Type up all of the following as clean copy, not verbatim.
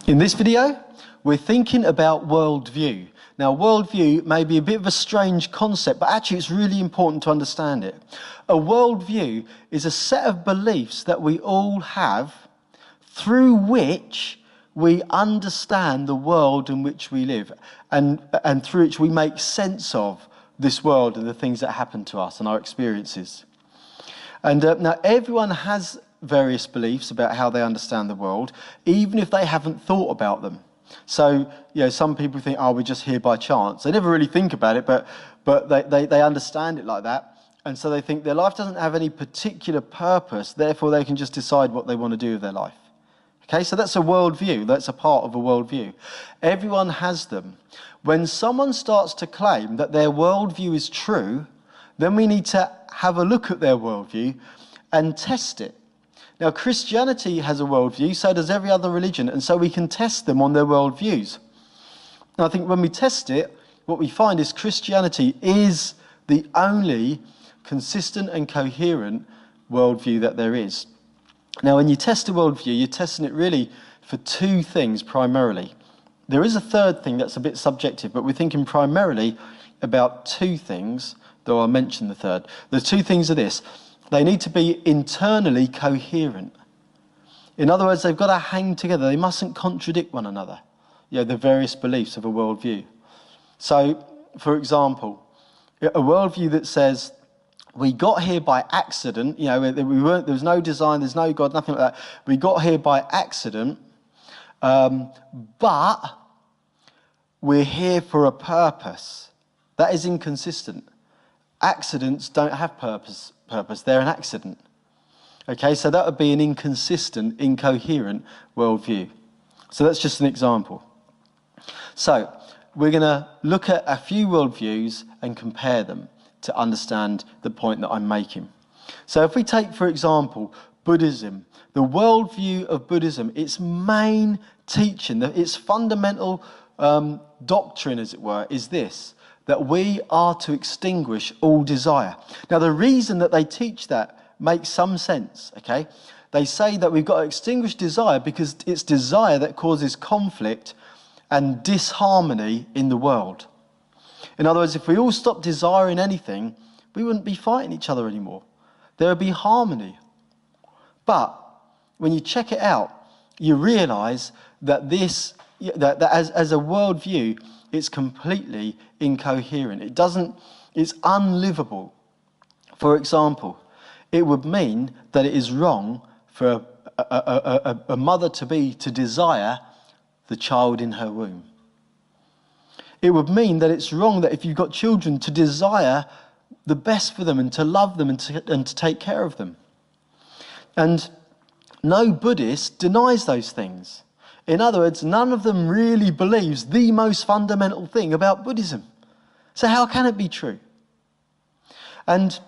In this video, we're thinking about worldview. Now, worldview may be a bit of a strange concept, but actually it's really important to understand it. A worldview is a set of beliefs that we all have through which we understand the world in which we live and through which we make sense of this world and the things that happen to us and our experiences. And now everyone has various beliefs about how they understand the world, even if they haven't thought about them. So, some people think, we're just here by chance. They never really think about it, but they understand it like that. And so they think their life doesn't have any particular purpose, therefore they can just decide what they want to do with their life. Okay, so that's a worldview. That's a part of a worldview. Everyone has them. When someone starts to claim that their worldview is true, then we need to have a look at their worldview and test it. Now, Christianity has a worldview, so does every other religion, and so we can test them on their worldviews. And I think when we test it, what we find is Christianity is the only consistent and coherent worldview that there is. Now, when you test a worldview, you're testing it really for two things primarily. There is a third thing that's a bit subjective, but we're thinking primarily about two things, though I'll mention the third. The two things are this. They need to be internally coherent. In other words, they've got to hang together. They mustn't contradict one another, the various beliefs of a worldview. So, for example, a worldview that says, we got here by accident, there was no design, there's no God, nothing like that. We got here by accident, but we're here for a purpose. That is inconsistent. Accidents don't have purpose, they're an accident. Okay, so that would be an inconsistent, incoherent worldview. So that's just an example. So we're going to look at a few worldviews and compare them to understand the point that I'm making. So if we take, for example, Buddhism, the worldview of Buddhism, its main teaching, its fundamental doctrine, as it were, is this: that we are to extinguish all desire. Now, the reason that they teach that makes some sense, okay? They say that we've got to extinguish desire because it's desire that causes conflict and disharmony in the world. In other words, if we all stopped desiring anything, we wouldn't be fighting each other anymore. There would be harmony. But when you check it out, you realise that that as a worldview, it's completely incoherent. It's unlivable. For example, it would mean that it is wrong for a mother-to-be to desire the child in her womb. It would mean that it's wrong that if you've got children to desire the best for them and to love them and to take care of them. And no Buddhist denies those things. In other words, none of them really believes the most fundamental thing about Buddhism. So how can it be true? And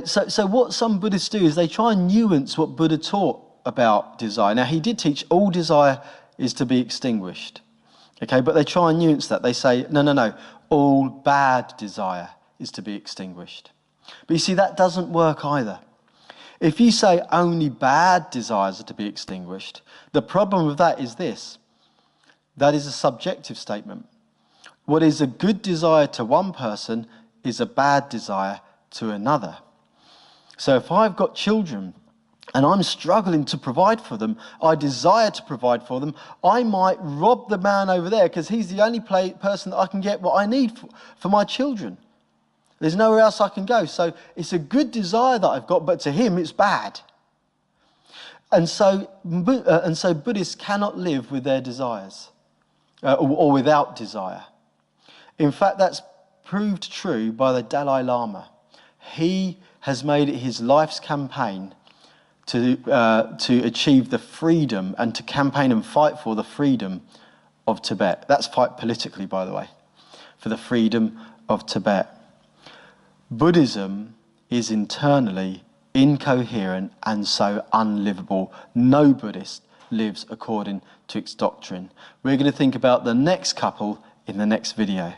so what some Buddhists do is they try and nuance what Buddha taught about desire. Now, he did teach all desire is to be extinguished. Okay, but they try and nuance that. They say, no, all bad desire is to be extinguished. But you see, that doesn't work either. If you say only bad desires are to be extinguished, the problem with that is this. That is a subjective statement. What is a good desire to one person is a bad desire to another. So if I've got children and I'm struggling to provide for them, I desire to provide for them, I might rob the man over there because he's the only person that I can get what I need for my children. There's nowhere else I can go. So it's a good desire that I've got, but to him it's bad. And so Buddhists cannot live with their desires or without desire. In fact, that's proved true by the Dalai Lama. He has made it his life's campaign to achieve the freedom and to campaign and fight for the freedom of Tibet. That's fight politically, by the way, for the freedom of Tibet. Buddhism is internally incoherent and so unlivable. No Buddhist lives according to its doctrine. We're going to think about the next couple in the next video.